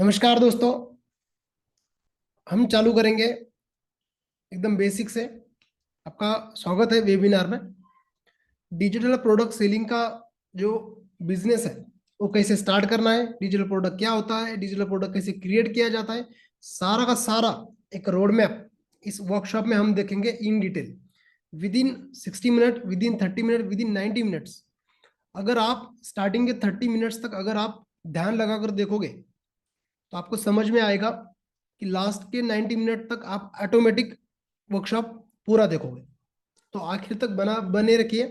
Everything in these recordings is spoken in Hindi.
नमस्कार दोस्तों। हम चालू करेंगे एकदम बेसिक से। आपका स्वागत है वेबिनार में। डिजिटल प्रोडक्ट सेलिंग का जो बिजनेस है वो कैसे स्टार्ट करना है, डिजिटल प्रोडक्ट क्या होता है, डिजिटल प्रोडक्ट कैसे क्रिएट किया जाता है, सारा का सारा एक रोड मैप इस वर्कशॉप में हम देखेंगे in detail. With in 60 minute, with in 30 minute, with in 90 minutes. अगर आप स्टार्टिंग के 30 मिनट्स तक अगर आप ध्यान लगाकर देखोगे तो आपको समझ में आएगा कि लास्ट के 90 मिनट तक आप ऑटोमेटिक वर्कशॉप पूरा देखोगे। तो आखिर तक बने रखिए।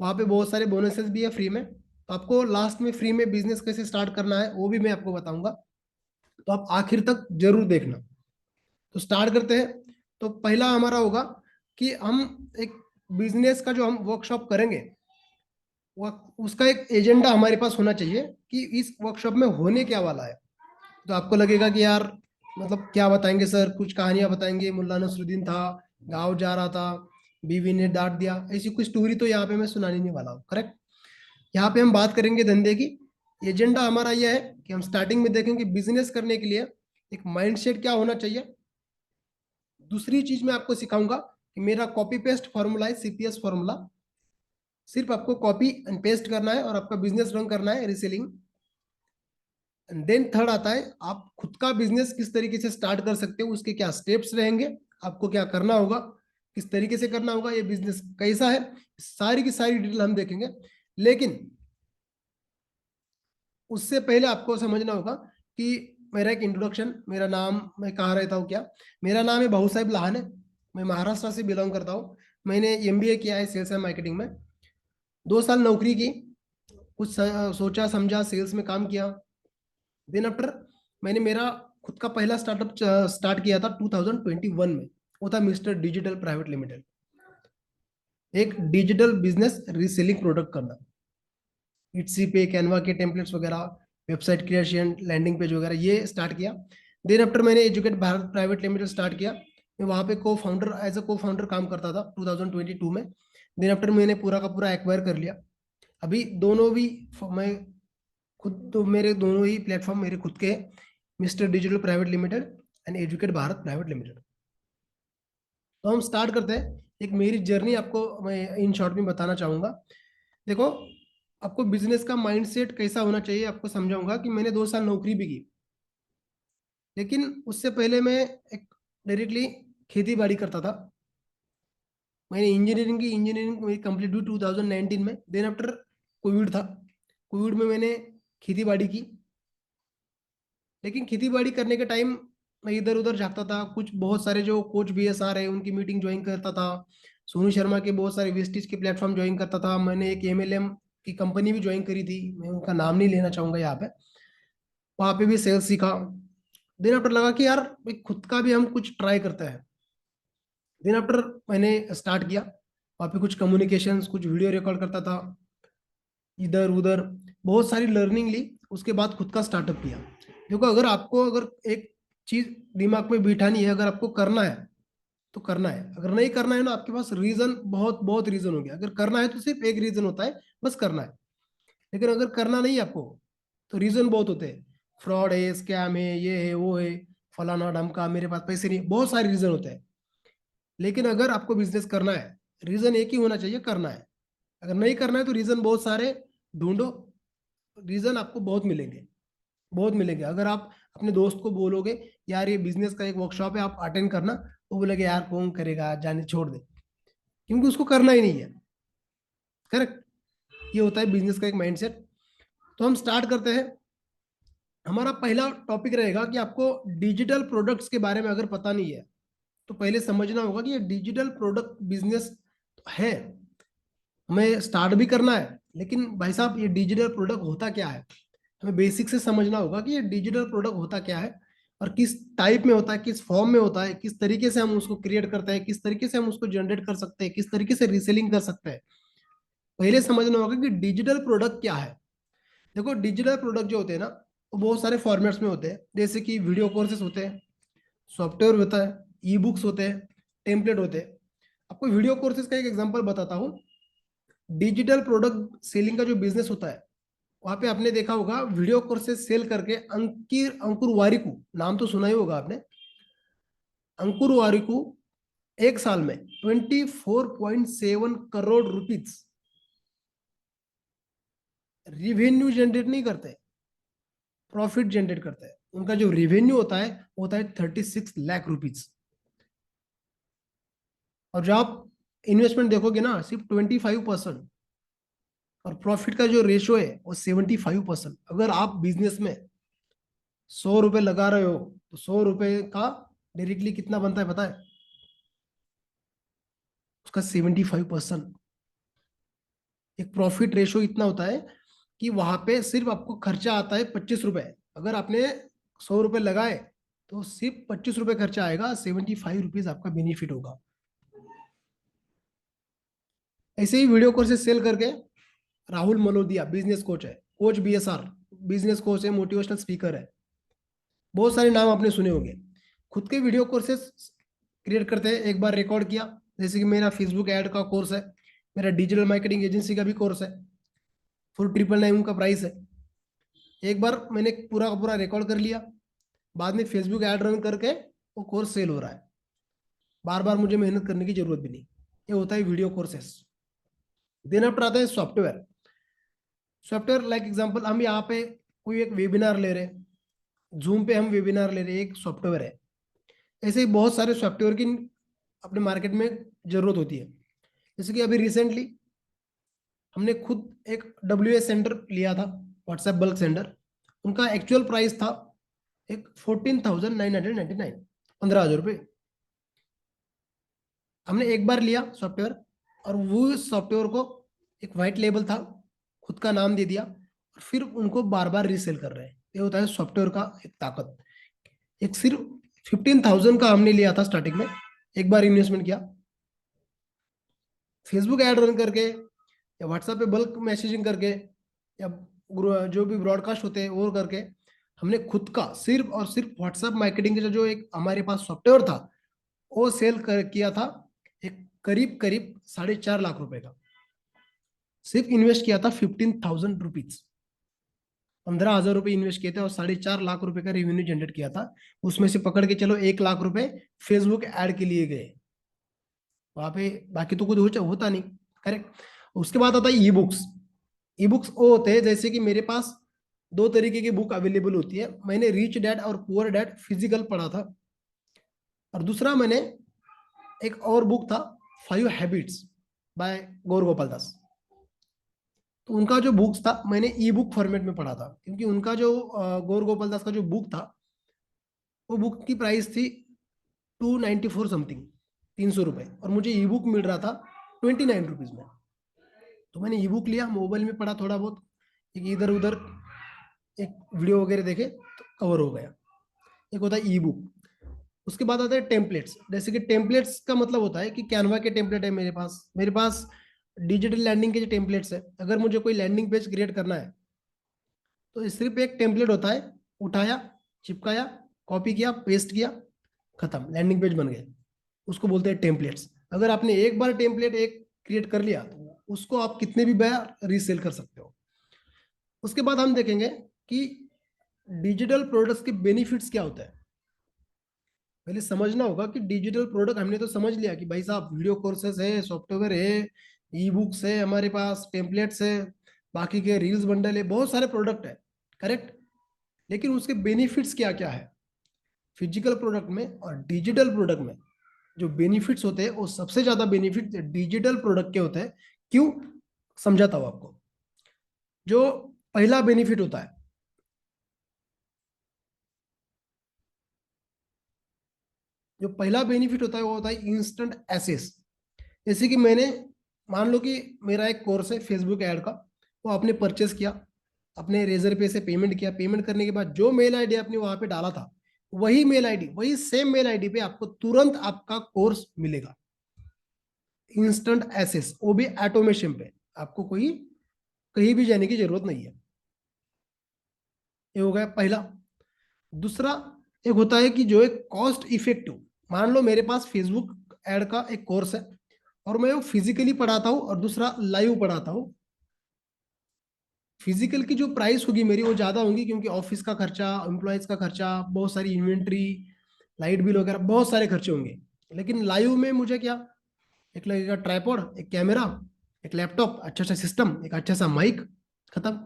वहाँ पे बहुत सारे बोनसेस भी है फ्री में। तो आपको लास्ट में फ्री में बिजनेस कैसे स्टार्ट करना है वो भी मैं आपको बताऊंगा। तो आप आखिर तक जरूर देखना। तो स्टार्ट करते हैं। तो पहला हमारा होगा कि हम एक बिजनेस का जो हम वर्कशॉप करेंगे वो उसका एक एजेंडा हमारे पास होना चाहिए कि इस वर्कशॉप में होने क्या वाला है। तो आपको लगेगा कि यार मतलब क्या बताएंगे सर, कुछ कहानियां बताएंगे, मुल्ला नसरुद्दीन था, गाँव जा रहा था, बीवी ने डांट दिया, ऐसी कोई स्टोरी तो यहाँ पे मैं सुनाने नहीं वाला हूँ। करेक्ट। यहाँ पे हम बात करेंगे धंधे की। एजेंडा हमारा यह है कि हम स्टार्टिंग में देखेंगे बिजनेस करने के लिए एक माइंडसेट क्या होना चाहिए। दूसरी चीज मैं आपको सिखाऊंगा कि मेरा कॉपी पेस्ट फॉर्मूला है, सीपीएस फॉर्मूला। सिर्फ आपको कॉपी एंड पेस्ट करना है और आपका बिजनेस रन करना है, रीसेलिंग। एंड देन थर्ड आता है आप खुद का बिजनेस किस तरीके से स्टार्ट कर सकते हो, उसके क्या स्टेप्स रहेंगे, आपको क्या करना होगा, किस तरीके से करना होगा, ये बिजनेस कैसा है, सारी की सारी डिटेल हम देखेंगे। लेकिन उससे पहले आपको समझना होगा कि मेरा एक इंट्रोडक्शन, मेरा नाम, मैं कहाँ रहता हूँ, क्या। मेरा नाम है भाऊ साहेब लहाने। मैं महाराष्ट्र से बिलोंग करता हूँ। मैंने एमबीए किया है सेल्स एंड मार्केटिंग में। 2 साल नौकरी की, कुछ सोचा समझा, सेल्स में काम किया। देन आफ्टर मैंने मेरा खुद का पहला स्टार्टअप स्टार्ट किया था 2021 में। वो था मिस्टर डिजिटल प्राइवेट लिमिटेड। एक डिजिटल बिजनेस रीसेलिंग प्रोडक्ट करना, इट्सी पे, कैनवा के टेम्पलेट्स वगैरह, वेबसाइट क्रिएशन, लैंडिंग पेज वगैरह, ये स्टार्ट किया। देन आफ्टर मैंने educate Bharat private limited start किया। मैं वहाँ पे को फाउंडर, एज अ को फाउंडर काम करता था 2022 में। देन आफ्टर मैंने पूरा का पूरा एक्वायर कर लिया। अभी दोनों भी मैं खुद, तो मेरे दोनों ही प्लेटफॉर्म मेरे खुद के, mister digital private limited and educate Bharat private limited. तो हम स्टार्ट करते हैं। एक मेरी जर्नी आपको मैं इन शॉर्ट में बताना चाहूंगा। देखो, आपको बिजनेस का माइंडसेट कैसा होना चाहिए आपको समझाऊंगा कि मैंने 2 साल नौकरी भी की। लेकिन उससे पहले मैं एक डायरेक्टली खेती बाड़ी करता था। मैंने इंजीनियरिंग मेरी कंप्लीट हुई 2019 में। देन आफ्टर कोविड था। कोविड में मैंने खेती बाड़ी की। लेकिन खेती बाड़ी करने के टाइम मैं इधर उधर झाँकता था। कुछ बहुत सारे जो कोच बीएसआर है उनकी मीटिंग ज्वाइन करता था। सोनू शर्मा के बहुत सारे वेस्टिज के प्लेटफॉर्म ज्वाइन करता था। मैंने एक एमएलएम की कंपनी भी ज्वाइन करी थी, मैं उनका नाम नहीं लेना चाहूंगा यहाँ पे। वहाँ पे भी सेल्स सीखा। देन आफ्टर लगा कि यार भाई खुद का भी हम कुछ ट्राई करते हैं। देन आफ्टर मैंने स्टार्ट किया। वहाँ पे कुछ कम्युनिकेशंस, कुछ वीडियो रिकॉर्ड करता था, इधर उधर बहुत सारी लर्निंग ली। उसके बाद खुद का स्टार्टअप किया। देखो, अगर आपको अगर एक चीज दिमाग में बिठानी है, अगर आपको करना है तो करना है। अगर नहीं करना है ना, आपके पास रीजन बहुत बहुत रीजन हो गया। अगर करना है तो सिर्फ एक रीजन होता है, बस करना है। लेकिन अगर करना नहीं है आपको तो रीजन बहुत होते हैं। फ्रॉड है, स्कैम है, ये है, वो है, फलाना ढमका, मेरे पास पैसे नहीं, बहुत सारे रीजन होते हैं। लेकिन अगर आपको बिजनेस करना है, रीजन एक ही होना चाहिए, करना है। अगर नहीं करना है तो रीजन बहुत सारे ढूंढो। रीजन आपको बहुत मिलेंगे, बहुत मिलेंगे। अगर आप अपने दोस्त को बोलोगे यार ये बिजनेस का एक वर्कशॉप है, आप अटेंड करना, वो बोलेगा यार कौन करेगा, जाने छोड़ दे, क्योंकि उसको करना ही नहीं है। करेक्ट। ये होता है बिजनेस का एक माइंडसेट। तो हम स्टार्ट करते हैं। हमारा पहला टॉपिक रहेगा कि आपको डिजिटल प्रोडक्ट्स के बारे में अगर पता नहीं है तो पहले समझना होगा कि ये डिजिटल प्रोडक्ट बिजनेस है, हमें स्टार्ट भी करना है। लेकिन भाई साहब ये डिजिटल प्रोडक्ट होता क्या है, हमें बेसिक से समझना होगा कि ये डिजिटल प्रोडक्ट होता क्या है और किस टाइप में होता है, किस फॉर्म में होता है, किस तरीके से हम उसको क्रिएट करते हैं, किस तरीके से हम उसको जनरेट कर सकते हैं, किस तरीके से रीसेलिंग कर सकते हैं। पहले समझना होगा कि डिजिटल प्रोडक्ट क्या है। देखो, डिजिटल प्रोडक्ट जो होते हैं ना, वो बहुत सारे फॉर्मेट्स में होते हैं। जैसे कि वीडियो कोर्सेस होते हैं, सॉफ्टवेयर होता है, ई बुक्स होते हैं, टेम्पलेट होते हैं। आपको वीडियो कोर्सेज का एक एग्जांपल बताता हूँ। डिजिटल प्रोडक्ट सेलिंग का जो बिजनेस होता है वहां पे आपने देखा होगा वीडियो कोर्सेज सेल करके अंकुर वारिकू, नाम तो सुना ही होगा आपने। अंकुर वारिकू एक साल में 24.7 करोड़ रुपीज रिवेन्यू जनरेट नहीं करते, प्रॉफिट जनरेट करते हैं। उनका जो रेवेन्यू होता है 36 लाख रुपीज। और जब आप इन्वेस्टमेंट देखोगे ना, सिर्फ 25%, और प्रॉफिट का जो रेशियो है वो 75%। अगर आप बिजनेस में 100 रुपए लगा रहे हो तो 100 रुपए का डायरेक्टली कितना बनता है पता है? उसका 75%। एक प्रॉफिट रेशियो इतना होता है कि वहां पे सिर्फ आपको खर्चा आता है 25 रुपए। अगर आपने 100 रुपए लगाए तो सिर्फ 25 रुपए खर्चा आएगा, 75 रुपीज आपका बेनिफिट होगा। ऐसे ही वीडियो कोर्सेज सेल करके राहुल मलोदिया बिजनेस कोच है, कोच BSR बिजनेस कोच है, मोटिवेशनल स्पीकर है, बहुत सारे नाम आपने सुने होंगे। खुद के वीडियो कोर्सेज क्रिएट करते हैं, एक बार रिकॉर्ड किया, जैसे कि मेरा फेसबुक ऐड का कोर्स है, मेरा डिजिटल मार्केटिंग एजेंसी का भी कोर्स है, 4999 का प्राइस है। एक बार मैंने पूरा का पूरा रिकॉर्ड कर लिया, बाद में फेसबुक ऐड रन करके वो कोर्स सेल हो रहा है, बार बार मुझे मेहनत करने की जरूरत भी नहीं। ये होता है वीडियो कोर्सेस। देन आफ्टर आता है सॉफ्टवेयर। सॉफ्टवेयर लाइक एग्जांपल, हम यहाँ पे कोई एक वेबिनार ले रहे हैं, जूम पे हम वेबिनार ले रहे हैं, एक सॉफ्टवेयर है। ऐसे ही बहुत सारे सॉफ्टवेयर की अपने मार्केट में जरूरत होती है। जैसे कि अभी रिसेंटली हमने खुद एक WS सेंटर लिया था, व्हाट्सएप बल्क सेंटर। उनका एक्चुअल प्राइस था एक 14,999, 15,000 रुपये। हमने एक बार लिया सॉफ्टवेयर, और वो सॉफ्टवेयर को एक वाइट लेबल था, खुद का नाम दे दिया, और फिर उनको बार बार रीसेल कर रहे हैं। ये होता है सॉफ्टवेयर का एक ताकत। एक सिर्फ 15,000 का हमने लिया था स्टार्टिंग में, एक बार इन्वेस्टमेंट किया, फेसबुक ऐड रन करके या व्हाट्सएप पे बल्क मैसेजिंग करके या जो भी ब्रॉडकास्ट होते हैं वो करके, हमने खुद का सिर्फ और सिर्फ व्हाट्सएप मार्केटिंग का जो एक हमारे पास सॉफ्टवेयर था वो सेल किया था, एक करीब करीब 4.5 लाख रुपए का। सिर्फ इन्वेस्ट किया था 15,000 रुपीज, 15,000 रुपये इन्वेस्ट किए थे और 4.5 लाख रुपए का रेवेन्यू जनरेट किया था। उसमें से पकड़ के चलो 1 लाख रुपए फेसबुक ऐड के लिए गए वहां पे, बाकी तो कुछ होता नहीं। करेक्ट। उसके बाद आता है ई बुक्स। ई बुक्स वो होते हैं, जैसे कि मेरे पास दो तरीके की बुक अवेलेबल होती है। मैंने रिच डैड और पुअर डैड फिजिकल पढ़ा था, और दूसरा मैंने एक और बुक था 5 हैबिट्स बाय गौर गोपाल दास। तो उनका जो बुक्स था मैंने ई बुक फॉर्मेट में पढ़ा था, क्योंकि उनका जो गौर गोपाल दास का जो बुक था, वो बुक की प्राइस थी 294 समथिंग, 300 रुपये, और मुझे ई बुक मिल रहा था 29 रुपीज में। तो मैंने ई बुक लिया, मोबाइल में पढ़ा थोड़ा बहुत, एक इधर उधर एक वीडियो वगैरह देखे तो कवर हो गया। एक होता है ई बुक। उसके बाद आता है टेम्पलेट्स। जैसे कि टेम्पलेट्स का मतलब होता है कि कैनवा के टेम्पलेट है मेरे पास डिजिटल लैंडिंग के जो टेम्पलेट्स है। अगर मुझे कोई लैंडिंग पेज क्रिएट करना है तो ये सिर्फ एक टेम्पलेट होता है, उठाया, चिपकाया, कॉपी किया, पेस्ट किया, खत्म, लैंडिंग पेज बन गया। उसको बोलते हैं टेम्पलेट्स। अगर आपने एक बार टेम्पलेट एक क्रिएट कर लिया तो उसको आप कितने भी बार रीसेल कर सकते हो। उसके बाद हम देखेंगे कि डिजिटल प्रोडक्ट्स के बेनिफिट्स क्या होता है। पहले समझना होगा कि डिजिटल प्रोडक्ट हमने तो समझ लिया कि भाई साहब वीडियो कोर्सेस है, सॉफ्टवेयर है, ई बुक्स है, हमारे पास टेम्पलेट्स है, बाकी के रील्स बंडल है, बहुत सारे प्रोडक्ट है। करेक्ट। लेकिन उसके बेनिफिट्स क्या क्या है फिजिकल प्रोडक्ट में और डिजिटल प्रोडक्ट में? जो बेनिफिट्स होते हैं वो सबसे ज्यादा बेनिफिट डिजिटल प्रोडक्ट के होते हैं। क्यों? समझाता हूं आपको। जो पहला बेनिफिट होता है, जो पहला बेनिफिट होता है वो होता है इंस्टेंट एसेस। जैसे कि मैंने, मान लो कि मेरा एक कोर्स है फेसबुक ऐड का, वो आपने परचेस किया, अपने रेजर पे से पेमेंट किया, पेमेंट करने के बाद जो मेल आईडी आपने वहां पे डाला था, वही मेल आईडी, वही सेम मेल आईडी पे आपको तुरंत आपका कोर्स मिलेगा। इंस्टेंट एसेस, वो भी ऑटोमेशन पे, आपको कोई कहीं भी जाने की जरूरत नहीं है। ये हो गया पहला। दूसरा, एक होता है कि जो एक कॉस्ट इफेक्टिव, मान लो मेरे पास फेसबुक ऐड का एक कोर्स है और मैं वो फिजिकली पढ़ाता हूँ और दूसरा लाइव पढ़ाता हूँ। फिजिकल की जो प्राइस होगी मेरी वो ज्यादा होगी, क्योंकि ऑफिस का खर्चा, एम्प्लॉयज का खर्चा, बहुत सारी इन्वेंट्री, लाइट बिल वगैरह, बहुत सारे खर्चे होंगे। लेकिन लाइव में मुझे क्या, एक लगेगा ट्राइपॉड, एक कैमरा, एक लैपटॉप, अच्छा सा सिस्टम, एक अच्छा सा माइक, खत्म।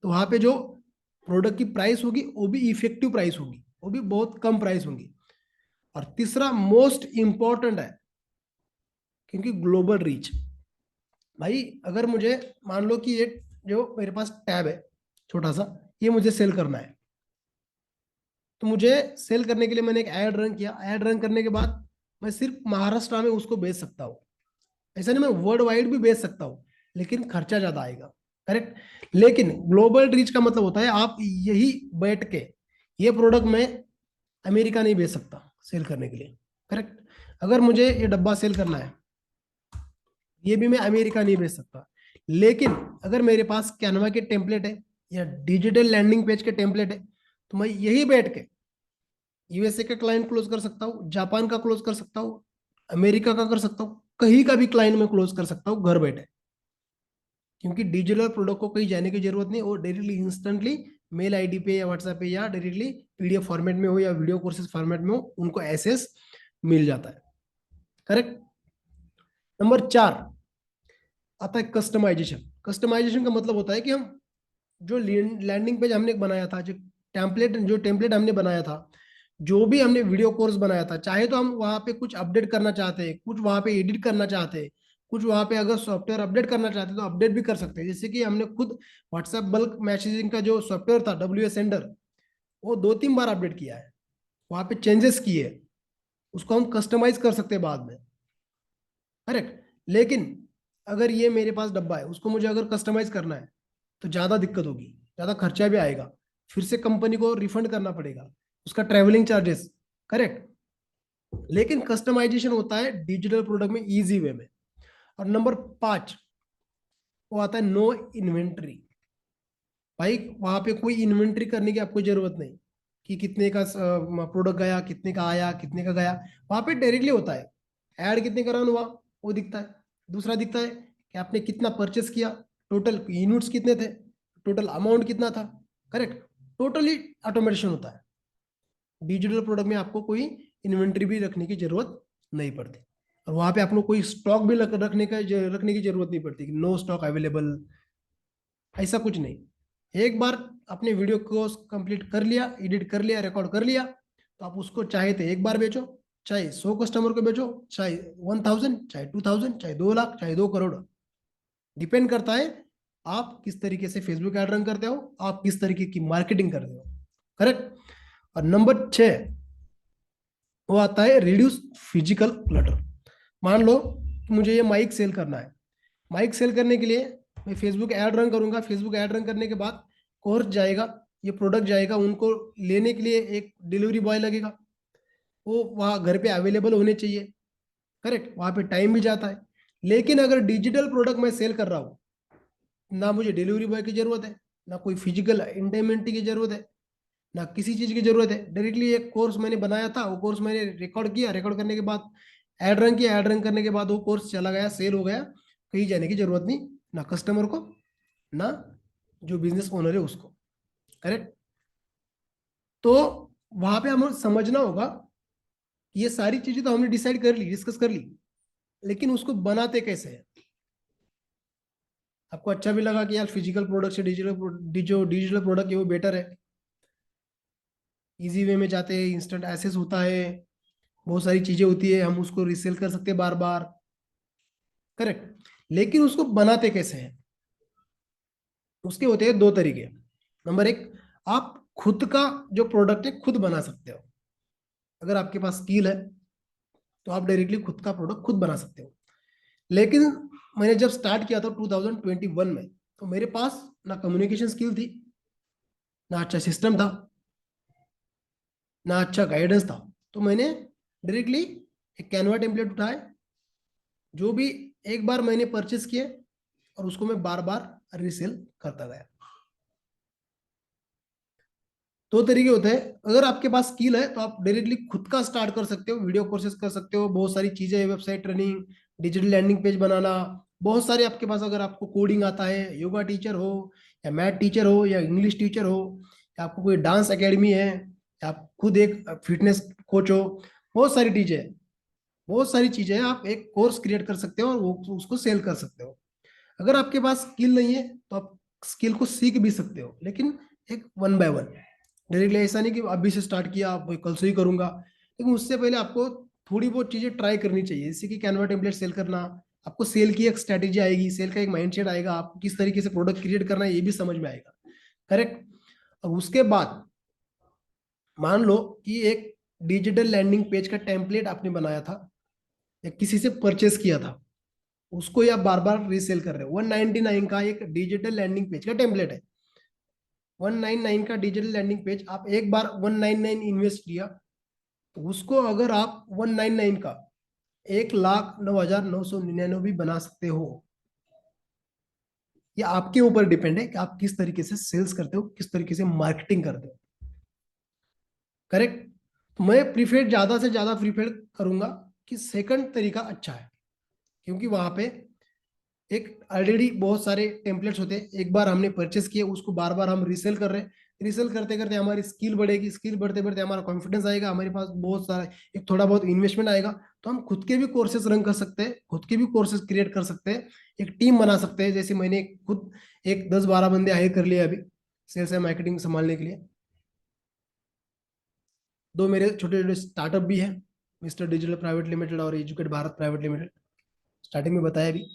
तो वहां पे जो प्रोडक्ट की प्राइस होगी वो भी इफेक्टिव प्राइस होगी, वो भी बहुत कम प्राइस होगी। और तीसरा मोस्ट इंपॉर्टेंट है, क्योंकि ग्लोबल रीच। भाई अगर मुझे, मान लो कि ये जो मेरे पास टैब है छोटा सा, ये मुझे सेल करना है, तो मुझे सेल करने के लिए मैंने एक ऐड रन किया। ऐड रन करने के बाद मैं सिर्फ महाराष्ट्र में उसको बेच सकता हूँ, ऐसा नहीं मैं वर्ल्ड वाइड भी बेच सकता हूँ, लेकिन खर्चा ज्यादा आएगा। करेक्ट। लेकिन ग्लोबल रीच का मतलब होता है आप यही बैठ के, ये प्रोडक्ट मैं अमेरिका नहीं बेच सकता सेल करने के लिए। करेक्ट। अगर मुझे ये डब्बा सेल करना है, ये भी मैं अमेरिका नहीं बेच सकता। लेकिन अगर मेरे पास कैनवा के टेम्पलेट है या डिजिटल लैंडिंग पेज के टेम्पलेट है, तो मैं यही बैठ के यूएसए का क्लाइंट क्लोज कर सकता हूँ, जापान का क्लोज कर सकता हूँ, अमेरिका का कर सकता हूँ, कहीं का भी क्लाइंट में क्लोज कर सकता हूँ घर बैठे। क्योंकि डिजिटल प्रोडक्ट को कहीं जाने की जरूरत नहीं, वो डायरेक्टली इंस्टेंटली मेल आईडी पे या व्हाट्सएप पे या डायरेक्टली पीडीएफ फॉर्मेट में हो या वीडियो कोर्सेज फॉर्मेट में हो, उनको एसेस मिल जाता है। करेक्ट। नंबर 4 आता है कस्टमाइजेशन। कस्टमाइजेशन का मतलब होता है कि हम जो लैंडिंग पेज हमने बनाया था, जो टेम्पलेट हमने बनाया था, जो भी हमने वीडियो कोर्स बनाया था, चाहे तो हम वहां पे कुछ अपडेट करना चाहते हैं, कुछ वहां पे एडिट करना चाहते हैं, कुछ वहां पे अगर सॉफ्टवेयर अपडेट करना चाहते हैं तो अपडेट भी कर सकते हैं। जैसे कि हमने खुद व्हाट्सएप बल्क मैसेजिंग का जो सॉफ्टवेयर था WS सेंडर, वो 2-3 बार अपडेट किया है, वहां पे चेंजेस किए, उसको हम कस्टमाइज कर सकते हैं बाद में। करेक्ट। लेकिन अगर ये मेरे पास डब्बा है, उसको मुझे अगर कस्टमाइज करना है तो ज्यादा दिक्कत होगी, ज्यादा खर्चा भी आएगा, फिर से कंपनी को रिफंड करना पड़ेगा, उसका ट्रेवलिंग चार्जेस। करेक्ट। लेकिन कस्टमाइजेशन होता है डिजिटल प्रोडक्ट में इजी वे में। और नंबर 5 वो आता है नो इन्वेंट्री। भाई वहां पे कोई इन्वेंट्री करने की आपको जरूरत नहीं, कि कितने का प्रोडक्ट गया, कितने का आया, कितने का गया। वहां पे डायरेक्टली होता है, ऐड कितने का रन हुआ वो दिखता है। दूसरा दिखता है कि आपने कितना परचेस किया, टोटल यूनिट्स कितने थे, टोटल अमाउंट कितना था। करेक्ट। टोटली ऑटोमेशन होता है। डिजिटल प्रोडक्ट में आपको कोई इन्वेंट्री भी रखने की जरूरत नहीं पड़ती, और वहां पे आपको कोई स्टॉक भी रखने की जरूरत नहीं पड़ती कि नो स्टॉक अवेलेबल, ऐसा कुछ नहीं। एक बार आपने वीडियो को कंप्लीट कर लिया, एडिट कर लिया, रिकॉर्ड कर लिया, तो आप उसको चाहे तो एक बार बेचो, चाहे 100 कस्टमर को बेचो, चाहे 1000, चाहे 2000, चाहे 2 लाख, चाहे 2 करोड़। डिपेंड करता है आप किस तरीके से फेसबुक ऐड रन करते हो, आप किस तरीके की मार्केटिंग करते हो। करेक्ट। और नंबर 6 वो आता है रिड्यूस फिजिकल क्लटर। मान लो कि मुझे ये माइक सेल करना है, माइक सेल करने के लिए मैं फेसबुक ऐड रन करूंगा। फेसबुक ऐड रन करने के बाद कोर्स जाएगा, ये प्रोडक्ट जाएगा, उनको लेने के लिए एक डिलीवरी बॉय लगेगा, वो वहाँ घर पे अवेलेबल होने चाहिए। करेक्ट। वहाँ पे टाइम भी जाता है। लेकिन अगर डिजिटल प्रोडक्ट मैं सेल कर रहा हूँ, ना मुझे डिलीवरी बॉय की जरूरत है, ना कोई फिजिकल इंटेमेंट की जरूरत है, ना किसी चीज की जरूरत है। डायरेक्टली एक कोर्स मैंने बनाया था, वो कोर्स मैंने रिकॉर्ड किया, रिकॉर्ड करने के बाद ऐड रन किया, ऐड रन करने के बाद वो कोर्स चला गया, सेल हो गया। कहीं जाने की जरूरत नहीं, ना कस्टमर को, ना जो बिजनेस ओनर है उसको। करेक्ट। तो वहां पे हमें समझना होगा कि ये सारी चीजें तो हमने डिसाइड कर ली, डिस्कस कर ली, लेकिन उसको बनाते कैसे हैं। आपको अच्छा भी लगा कि यार फिजिकल प्रोडक्ट से जो डिजिटल प्रोडक्ट है वो बेटर है, इजी वे में जाते हैं, इंस्टेंट एक्सेस होता है, बहुत सारी चीजें होती है, हम उसको रीसेल कर सकते हैं बार बार। करेक्ट। लेकिन उसको बनाते कैसे हैं, उसके होते हैं 2 तरीके। नंबर 1, आप खुद का जो प्रोडक्ट है खुद बना सकते हो। अगर आपके पास स्किल है तो आप डायरेक्टली खुद का प्रोडक्ट खुद बना सकते हो। लेकिन मैंने जब स्टार्ट किया था 2021 में, तो मेरे पास ना कम्युनिकेशन स्किल थी, ना अच्छा सिस्टम था, ना अच्छा गाइडेंस था। तो मैंने डायरेक्टली एक कैनवा टेम्पलेट उठाए, जो भी एक बार मैंने परचेस किए, और उसको मैं बार बार रीसेल करता गया। 2 तरीके होते हैं। अगर आपके पास स्किल है तो आप डायरेक्टली खुद का स्टार्ट कर सकते हो, वीडियो कोर्सेज कर सकते हो, बहुत सारी चीजें, website training, digital landing page बनाना, बहुत सारे आपके पास। अगर आपको कोडिंग आता है, योगा टीचर हो, या मैथ टीचर हो या इंग्लिश टीचर हो या आपको कोई डांस एकेडमी है या आप खुद एक फिटनेस कोच हो, बहुत सारी चीजें हैं, बहुत सारी चीजें हैं। आप एक कोर्स क्रिएट कर सकते हो और वो उसको सेल कर सकते हो। अगर आपके पास स्किल नहीं है तो आप स्किल को सीख भी सकते हो, लेकिन एक वन बाय वन। डायरेक्टली ऐसा नहीं कि अभी से स्टार्ट किया आप कल से ही करूंगा, लेकिन उससे पहले आपको थोड़ी बहुत चीजें ट्राई करनी चाहिए, जैसे कि कैनवा टेम्पलेट सेल करना। आपको सेल की एक स्ट्रेटेजी आएगी, सेल का एक माइंडसेट आएगा, आपको किस तरीके से प्रोडक्ट क्रिएट करना है ये भी समझ में आएगा। करेक्ट। और उसके बाद मान लो कि एक डिजिटल लैंडिंग पेज का टेम्पलेट आपने बनाया था या किसी से परचेस किया था, उसको ही आप बार बार रीसेल कर रहे हो। 199 का एक डिजिटल लैंडिंग पेज का टेम्पलेट है, 199 का डिजिटल लैंडिंग पेज, आप एक बार 199 इन्वेस्ट किया, तो उसको अगर आप 199 का 1,09,999 भी बना सकते हो। ये आपके ऊपर डिपेंड है कि आप किस तरीके से सेल्स करते हो, किस तरीके से मार्केटिंग करते हो। करेक्ट। तो मैं प्रीफेर ज्यादा से ज्यादा प्रीफेर करूंगा कि सेकंड तरीका अच्छा है, क्योंकि वहां पे एक ऑलरेडी बहुत सारे टेम्पलेट्स होते हैं, एक बार हमने परचेस किए उसको बार बार हम रीसेल कर रहे हैं। रीसेल करते करते हमारी स्किल बढ़ेगी, स्किल बढ़ते बढ़ते हमारा कॉन्फिडेंस आएगा, हमारे पास बहुत सारा एक थोड़ा बहुत इन्वेस्टमेंट आएगा, तो हम खुद के भी कोर्सेज रन कर सकते हैं, खुद के भी कोर्सेज क्रिएट कर सकते हैं, एक टीम बना सकते हैं। जैसे मैंने खुद एक 10-12 बंदे हायर कर लिए अभी सेल्स एंड मार्केटिंग संभालने के लिए। दो मेरे छोटे छोटे स्टार्टअप भी है, मिस्टर डिजिटल प्राइवेट लिमिटेड और educate Bharat private limited, starting में बताया भी।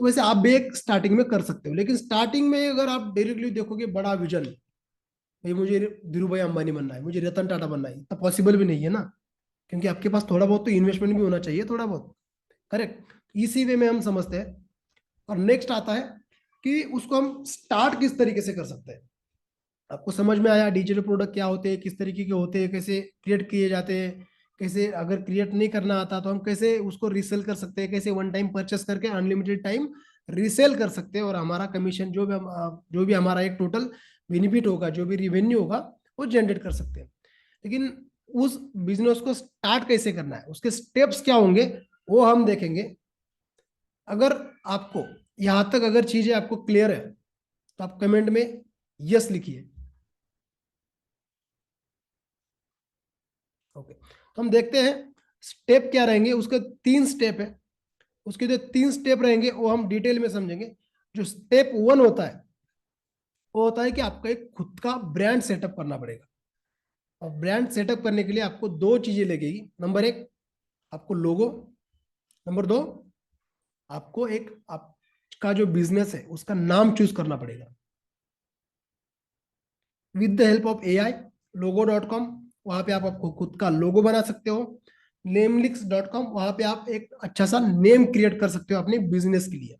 तो वैसे आप भी एक स्टार्टिंग में कर सकते हो, लेकिन स्टार्टिंग में अगर आप डायरेक्टली देखोगे बड़ा विजन, भाई मुझे धीरू भाई अंबानी बनना है, मुझे रतन टाटा बनना है, इतना पॉसिबल भी नहीं है ना, क्योंकि आपके पास थोड़ा बहुत तो इन्वेस्टमेंट भी होना चाहिए, थोड़ा बहुत। करेक्ट। इसी वे में हम समझते हैं। और नेक्स्ट आता है कि उसको हम स्टार्ट किस तरीके से कर सकते हैं। आपको समझ में आया डिजिटल प्रोडक्ट क्या होते हैं, किस तरीके के होते हैं, कैसे क्रिएट किए जाते हैं, कैसे अगर क्रिएट नहीं करना आता तो हम कैसे उसको रीसेल कर सकते हैं, कैसे वन टाइम परचेस करके अनलिमिटेड टाइम रीसेल कर सकते हैं, और हमारा कमीशन जो भी हमारा एक टोटल बेनिफिट होगा, जो भी रिवेन्यू होगा वो जनरेट कर सकते हैं। लेकिन उस बिजनेस को स्टार्ट कैसे करना है, उसके स्टेप्स क्या होंगे, वो हम देखेंगे। अगर आपको यहां तक अगर चीजें आपको क्लियर है तो आप कमेंट में यस लिखिए। ओके, तो हम देखते हैं स्टेप क्या रहेंगे। उसके 3 स्टेप है, उसके जो 3 स्टेप रहेंगे वो हम डिटेल में समझेंगे। जो स्टेप 1 होता है वो होता है कि आपको एक खुद का ब्रांड सेटअप करना पड़ेगा। और ब्रांड सेटअप करने के लिए आपको 2 चीजें लगेगी। नंबर 1 आपको लोगो, नंबर 2 आपको एक आपका जो बिजनेस है उसका नाम चूज करना पड़ेगा। With the help of AI, logo.com, वहां पे आप आपको खुद का लोगो बना सकते हो। namelix.com, वहां पे आप एक अच्छा सा नेम क्रिएट कर सकते हो अपने बिजनेस के लिए।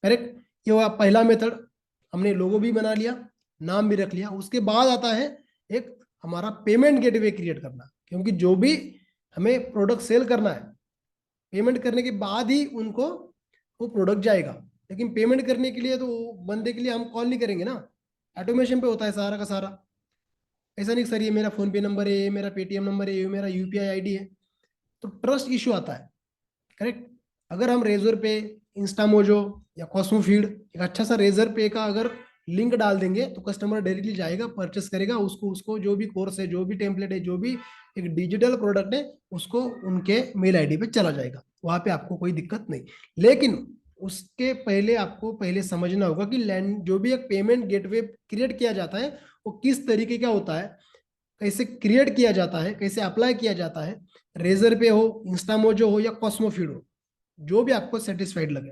करेक्ट। ये हुआ पहला मेथड, हमने लोगो भी बना लिया, नाम भी रख लिया। उसके बाद आता है एक हमारा पेमेंट गेटवे क्रिएट करना, क्योंकि जो भी हमें प्रोडक्ट सेल करना है, पेमेंट करने के बाद ही उनको वो प्रोडक्ट जाएगा। लेकिन पेमेंट करने के लिए तो बंदे के लिए हम कॉल नहीं करेंगे ना, ऑटोमेशन पे होता है सारा का सारा। ऐसा नहीं सर ये मेरा फोन पे नंबर है, ये मेरा पेटीएम नंबर है, ये मेरा UPI ID है, तो ट्रस्ट इश्यू आता है। करेक्ट। अगर हम रेजर पे, इंस्टामोजो या कॉस्मो फीड एक अच्छा सा रेजर पे का अगर लिंक डाल देंगे तो कस्टमर डायरेक्टली जाएगा, परचेस करेगा, उसको उसको जो भी कोर्स है, जो भी टेम्पलेट है, जो भी एक डिजिटल प्रोडक्ट है, उसको उनके मेल ID पे चला जाएगा, वहां पे आपको कोई दिक्कत नहीं। लेकिन उसके पहले आपको पहले समझना होगा कि लैंड जो भी एक पेमेंट गेटवे क्रिएट किया जाता है वो किस तरीके का होता है, कैसे क्रिएट किया जाता है, कैसे अप्लाई किया जाता है। रेजर पे हो, इंस्टामोजो हो या कॉस्मो फीड हो, जो भी आपको सेटिस्फाइड लगे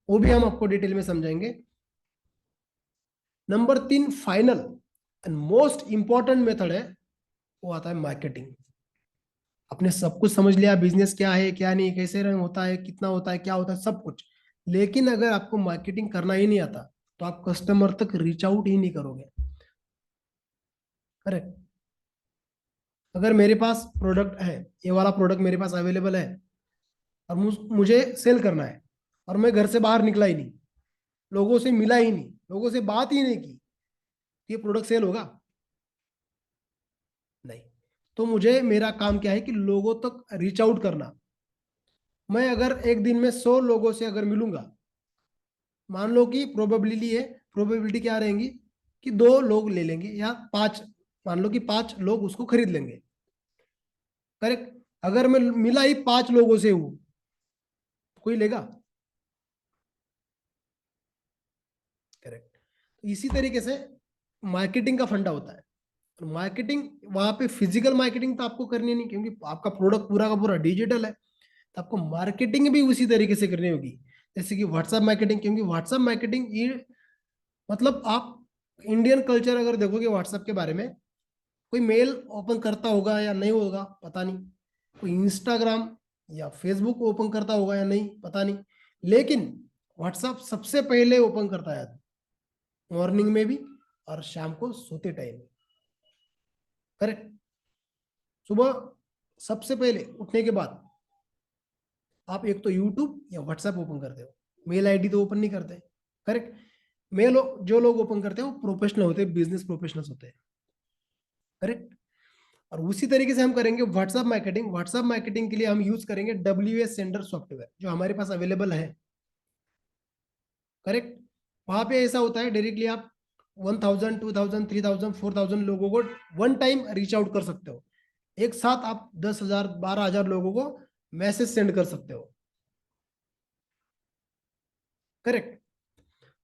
वो भी हम आपको डिटेल में समझाएंगे। Number 3 final and most important method है, वो आता है मार्केटिंग। आपने सब कुछ समझ लिया, बिजनेस क्या है क्या नहीं, कैसे रन होता है, कितना होता है, क्या होता है, सब कुछ। लेकिन अगर आपको मार्केटिंग करना ही नहीं आता तो आप कस्टमर तक रीच आउट ही नहीं करोगे। करेक्ट। अगर मेरे पास प्रोडक्ट है, ये वाला प्रोडक्ट मेरे पास अवेलेबल है और मुझे सेल करना है, और मैं घर से बाहर निकला ही नहीं, लोगों से मिला ही नहीं, लोगों से बात ही नहीं की, ये प्रोडक्ट सेल होगा? नहीं। तो मुझे मेरा काम क्या है कि लोगों तक रीच आउट करना। मैं अगर एक दिन में 100 लोगों से अगर मिलूंगा, मान लो कि प्रोबेबिलिटी है प्रोबेबिलिटी क्या रहेंगी कि 2 लोग ले लेंगे या 5, मान लो कि 5 लोग उसको खरीद लेंगे। करेक्ट। अगर मैं मिला ही 5 लोगों से हूं, कोई लेगा? करेक्ट। तो इसी तरीके से मार्केटिंग का फंडा होता है। मार्केटिंग वहां पे फिजिकल मार्केटिंग तो आपको करनी नहीं, क्योंकि आपका प्रोडक्ट पूरा का पूरा डिजिटल है। तो आपको मार्केटिंग भी उसी तरीके से करनी होगी, जैसे कि व्हाट्सएप मार्केटिंग। क्योंकि व्हाट्सएप मार्केटिंग ये मतलब आप इंडियन कल्चर अगर देखोगे व्हाट्सएप के बारे में, कोई मेल ओपन करता होगा या नहीं होगा पता नहीं, कोई इंस्टाग्राम या फेसबुक ओपन करता होगा या नहीं पता नहीं, लेकिन व्हाट्सएप सबसे पहले ओपन करता है, मॉर्निंग में भी और शाम को सोते टाइम। करेक्ट। सुबह सबसे पहले उठने के बाद आप एक तो यूट्यूब या व्हाट्सएप ओपन करते हो, मेल आईडी तो ओपन नहीं करते। करेक्ट। मेल जो लोग ओपन करते हैं वो प्रोफेशनल होते हैं, बिजनेस प्रोफेशनल्स होते हैं। करेक्ट। और उसी तरीके से हम करेंगे व्हाट्सएप मार्केटिंग। व्हाट्सएप मार्केटिंग के लिए हम यूज करेंगे WS सेंडर सॉफ्टवेयर, जो हमारे पास अवेलेबल है। करेक्ट। वहां पे ऐसा होता है डायरेक्टली आप 1000 2000 3000 4000 लोगों को वन टाइम रीच आउट कर सकते हो। एक साथ आप 10,000 12,000 लोगों को मैसेज सेंड कर सकते हो। करेक्ट।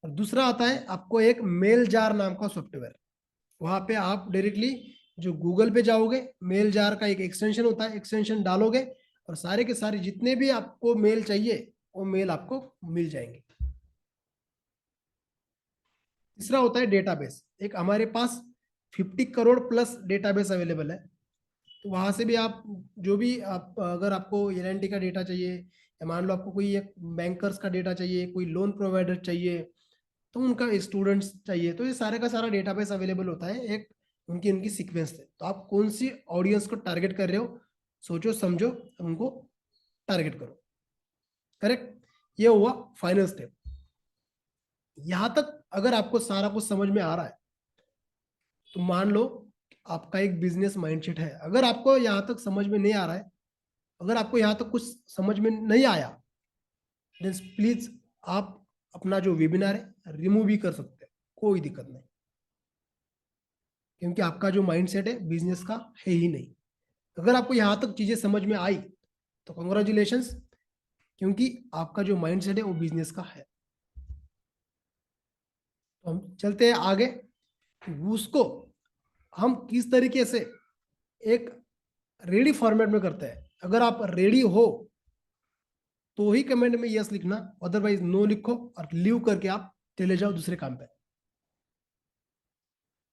और दूसरा आता है आपको एक मेल जार नाम का सॉफ्टवेयर। वहां पे आप डायरेक्टली जो गूगल पे जाओगे, मेल जार का एक एक्सटेंशन होता है, एक्सटेंशन डालोगे और सारे के सारे जितने भी आपको मेल चाहिए वो मेल आपको मिल जाएंगे। तीसरा होता है डेटाबेस। एक हमारे पास 50 करोड़ प्लस डेटाबेस अवेलेबल है। तो वहां से भी आप जो भी आप अगर आपको एल का डेटा चाहिए, या मान लो आपको कोई एक बैंकर्स का डेटा चाहिए, कोई लोन प्रोवाइडर चाहिए, तो उनका स्टूडेंट्स चाहिए, तो ये सारे का सारा डेटाबेस अवेलेबल होता है। एक उनकी उनकी सीक्वेंस है। तो आप कौन सी ऑडियंस को टारगेट कर रहे हो, सोचो समझो, उनको टारगेट करो। करेक्ट। ये हुआ फाइनल स्टेप। यहां तक अगर आपको सारा कुछ समझ में आ रहा है, तो मान लो आपका एक बिजनेस माइंडसेट है। अगर आपको यहां तक समझ में नहीं आ रहा है, अगर आपको यहां तक कुछ समझ में नहीं आया, देन प्लीज आप अपना जो वेबिनार है रिमूव भी कर सकते हैं, कोई दिक्कत नहीं। क्योंकि आपका जो माइंडसेट है बिजनेस का है ही नहीं। अगर आपको यहां तक चीजें समझ में आई तो कॉन्ग्रेचुलेशंस, क्योंकि आपका जो माइंडसेट है वो बिजनेस का है। तो हम चलते हैं आगे। उसको हम किस तरीके से एक रेडी फॉर्मेट में करते हैं। अगर आप रेडी हो तो ही कमेंट में यस लिखना, अदरवाइज नो लिखो और लीव करके आप चले जाओ दूसरे काम पे।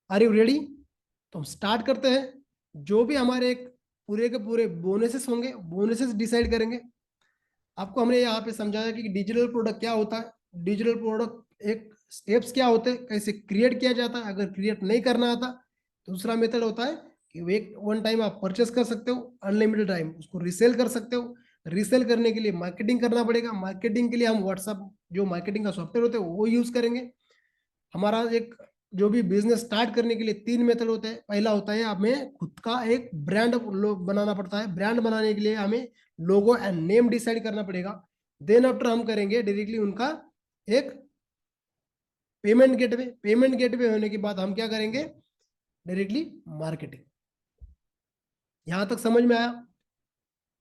Are you ready? तो हम स्टार्ट करते हैं। जो भी हमारे एक पूरे के पूरे बोनसेस होंगे, बोनसेस डिसाइड करेंगे। आपको हमने यहाँ पे समझाया कि डिजिटल प्रोडक्ट क्या होता है, डिजिटल प्रोडक्ट एक स्टेप्स क्या होते हैं, कैसे क्रिएट किया जाता है। अगर क्रिएट नहीं करना आता, दूसरा मेथड होता है कि एक वन टाइम आप परचेस कर सकते हो, अनलिमिटेड टाइम उसको रीसेल कर सकते हो। रीसेल करने के लिए मार्केटिंग करना पड़ेगा। मार्केटिंग के लिए हम व्हाट्सअप जो मार्केटिंग का सॉफ्टवेयर होता है वो यूज करेंगे। हमारा एक जो भी बिजनेस स्टार्ट करने के लिए 3 मेथड होते हैं। पहला होता है हमें खुद का एक ब्रांड बनाना पड़ता है। ब्रांड बनाने के लिए हमें लोगो एंड नेम डिसाइड करना पड़ेगा। देन आफ्टर हम करेंगे डायरेक्टली उनका एक पेमेंट गेटवे। पेमेंट गेटवे होने के बाद हम क्या करेंगे, डायरेक्टली मार्केटिंग। यहां तक समझ में आया?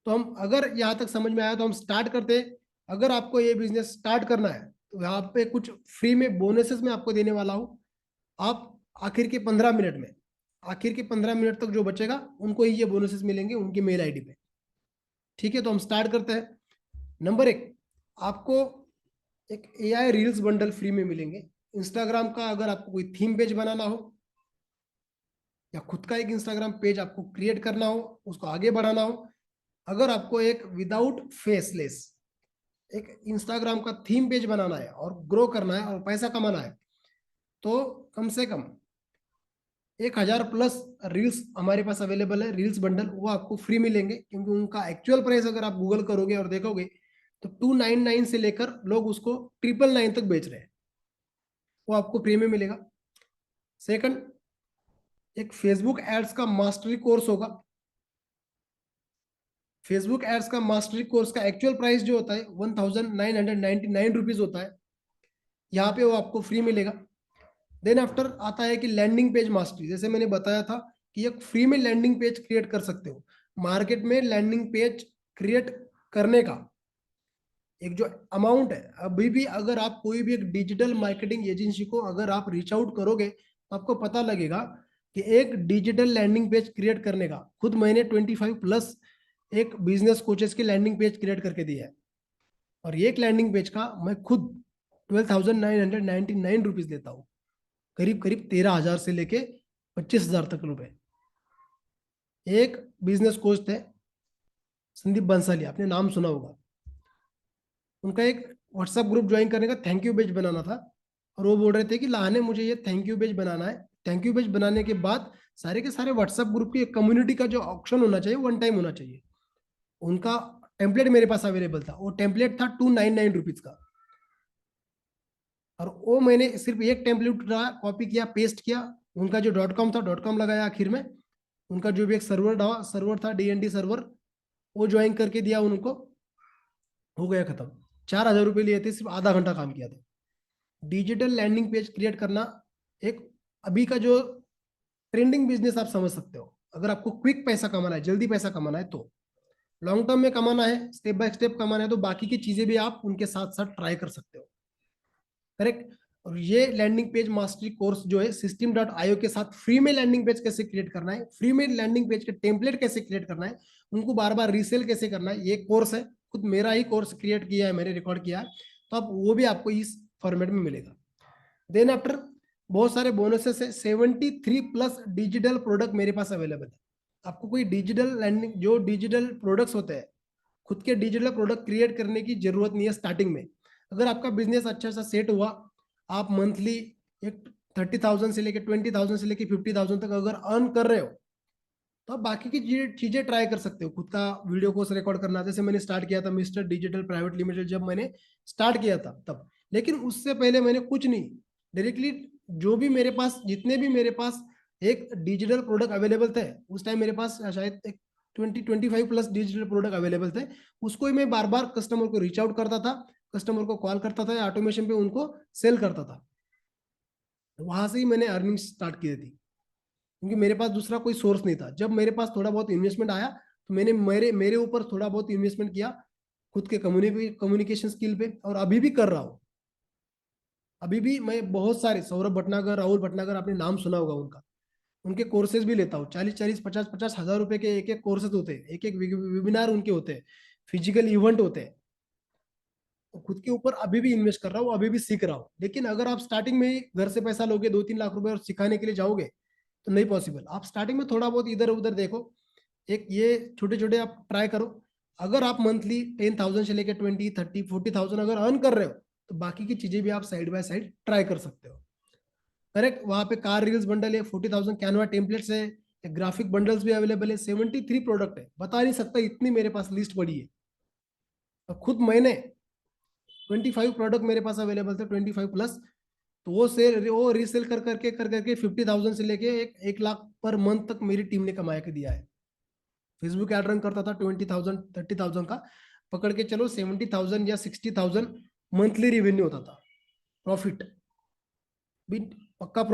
तो हम अगर यहां तक समझ में आया तो हम स्टार्ट करते हैं। अगर आपको ये बिजनेस स्टार्ट करना है तो यहाँ पे कुछ फ्री में बोनसेस में आपको देने वाला हूँ। आप आखिर के 15 मिनट में, आखिर के 15 मिनट तक जो बचेगा उनको ही ये बोनसेस मिलेंगे उनकी मेल आईडी पे। ठीक है, तो हम स्टार्ट करते हैं। नंबर 1, आपको एक AI रील्स बंडल फ्री में मिलेंगे। इंस्टाग्राम का अगर आपको कोई थीम पेज बनाना हो, या खुद का एक इंस्टाग्राम पेज आपको क्रिएट करना हो, उसको आगे बढ़ाना हो, अगर आपको एक विदाउट फेसलेस एक इंस्टाग्राम का थीम पेज बनाना है और ग्रो करना है और पैसा कमाना है, तो कम से कम 1000 प्लस रील्स हमारे पास अवेलेबल है। रील्स बंडल वो आपको फ्री मिलेंगे, क्योंकि उनका एक्चुअल प्राइस अगर आप गूगल करोगे और देखोगे तो 299 से लेकर लोग उसको 999 तक बेच रहे हैं। वो आपको फ्री में मिलेगा। सेकंड, एक फेसबुक एड्स का मास्टरी कोर्स होगा। फेसबुक एड्स का मास्टरी कोर्स का एक्चुअल प्राइस जो होता है 1999 रुपीज होता है। यहाँ पे वो आपको फ्री मिलेगा। देन आफ्टर आता है कि लैंडिंग पेज मास्टरी, जैसे मैंने बताया था कि एक फ्री में लैंडिंग पेज क्रिएट कर सकते हो। मार्केट में लैंडिंग पेज क्रिएट करने का एक जो अमाउंट है, अभी भी अगर आप कोई भी एक डिजिटल मार्केटिंग एजेंसी को अगर आप रीच आउट करोगे तो आपको पता लगेगा कि एक डिजिटल लैंडिंग पेज क्रिएट करने का, खुद मैंने 25 प्लस एक बिजनेस कोचेस की लैंडिंग पेज क्रिएट करके दिया है, और एक लैंडिंग पेज का मैं खुद 12,999 देता हूँ, करीब करीब 13,000 से लेके 25,000 तक रुपए। एक बिजनेस कोच थे संदीप बंसाली, आपने नाम सुना होगा, उनका एक व्हाट्सएप ग्रुप ज्वाइन करने का थैंक यू पेज बनाना था, और वो बोल रहे थे कि लाने मुझे ये थैंक यू पेज बनाना है। थैंक यू पेज बनाने के बाद सारे के सारे व्हाट्सएप ग्रुप की कम्युनिटी का जो ऑप्शन होना चाहिए वन टाइम होना चाहिए। उनका टेम्पलेट मेरे पास अवेलेबल था, वो टेम्पलेट था 299 रुपीज का, और वो मैंने सिर्फ एक टेम्पलेट कॉपी किया, पेस्ट किया, उनका जो .com था .com लगाया आखिर में, उनका जो भी एक सर्वर था DND सर्वर, वो ज्वाइन करके दिया उनको, हो गया खत्म। 4,000 रुपये लिए थे, सिर्फ आधा घंटा काम किया था। डिजिटल लैंडिंग पेज क्रिएट करना एक अभी का जो ट्रेंडिंग बिजनेस आप समझ सकते हो। अगर आपको क्विक पैसा कमाना है, जल्दी पैसा कमाना है, तो लॉन्ग टर्म में कमाना है, स्टेप बाय स्टेप कमाना है, तो बाकी की चीजें भी आप उनके साथ साथ ट्राई कर सकते हो। करेक्ट। और ये लैंडिंग पेज मास्टरी कोर्स जो है System.io के साथ फ्री में लैंडिंग पेज कैसे क्रिएट करना है, फ्री में लैंडिंग पेज के टेम्पलेट कैसे क्रिएट करना है, उनको बार बार रीसेल कैसे करना है, ये कोर्स है, खुद मेरा ही कोर्स क्रिएट किया है मैंने, रिकॉर्ड किया है, तो आप वो भी आपको इस फॉर्मेट में मिलेगा। देन आफ्टर बहुत सारे बोनसेस है, 73 प्लस डिजिटल प्रोडक्ट मेरे पास अवेलेबल है। आपको कोई डिजिटल लैंडिंग, जो डिजिटल प्रोडक्ट्स होते हैं, खुद के डिजिटल प्रोडक्ट क्रिएट करने की जरूरत नहीं है स्टार्टिंग में। अगर आपका बिजनेस अच्छा सा सेट हुआ, आप मंथली एक 30,000 से लेके 20,000 से लेके 50,000 तक अगर अर्न कर रहे हो, तो आप बाकी की चीजें ट्राई कर सकते हो। खुद का वीडियो कोर्स रिकॉर्ड करना, जैसे मैंने स्टार्ट किया था मिस्टर डिजिटल प्राइवेट लिमिटेड, जब मैंने स्टार्ट किया था तब, लेकिन उससे पहले मैंने कुछ नहीं, डायरेक्टली जो भी मेरे पास, जितने भी मेरे पास एक डिजिटल प्रोडक्ट अवेलेबल थे, उस टाइम मेरे पास शायद एक 20-25 प्लस डिजिटल प्रोडक्ट अवेलेबल थे, उसको ही मैं बार बार कस्टमर को रीच आउट करता था, कस्टमर को कॉल करता था या ऑटोमेशन पे उनको सेल करता था। वहां से ही मैंने अर्निंग स्टार्ट की थी, क्योंकि मेरे पास दूसरा कोई सोर्स नहीं था। जब मेरे पास थोड़ा बहुत इन्वेस्टमेंट आया, तो मैंने मेरे मेरे ऊपर थोड़ा बहुत इन्वेस्टमेंट किया, खुद के कम्युनिकेशन स्किल पे, और अभी भी कर रहा हूँ। अभी भी मैं बहुत सारे सौरभ भटनागर, राहुल भटनागर, आपने नाम सुना होगा उनका, उनके कोर्सेज भी लेता हूँ। 40-40, 50-50 हजार रुपए के एक एक कोर्सेज होते हैं, एक एक वेबिनार उनके होते हैं, फिजिकल इवेंट होते हैं। तो खुद के ऊपर अभी भी इन्वेस्ट कर रहा हूँ, अभी भी सीख रहा हूँ। लेकिन अगर आप स्टार्टिंग में ही घर से पैसा लोगे 2-3 लाख रुपए और सिखाने के लिए जाओगे, तो नहीं पॉसिबल। आप स्टार्टिंग में थोड़ा बहुत इधर उधर देखो, एक ये छोटे छोटे आप ट्राई करो। अगर आप मंथली 10,000 से लेकर 20, 30, 40,000 अगर अर्न कर रहे हो, तो बाकी की चीजें भी आप साइड बाय साइड ट्राई कर सकते हो। करेक्ट। वहां पे कार रील्स बंडल है, 40,000 कैनवा टेम्पलेट्स है, ग्राफिक बंडल्स भी अवेलेबल है, 73 प्रोडक्ट है, बता नहीं सकता इतनी मेरे पास लिस्ट पड़ी है। तो खुद मैंने 25 प्रोडक्ट मेरे पास अवेलेबल थे, 25 प्लस, तो वो रीसेल कर करके 50,000 से लेके 1 लाख पर मंथ तक मेरी टीम ने कमा के दिया है। फेसबुक एड रन करता था 20,000 30,000 का, पकड़ के चलो 70,000 या 60,000 मंथली रेवेन्यू होता था, प्रॉफिट भी, पक्का प्रॉफिट।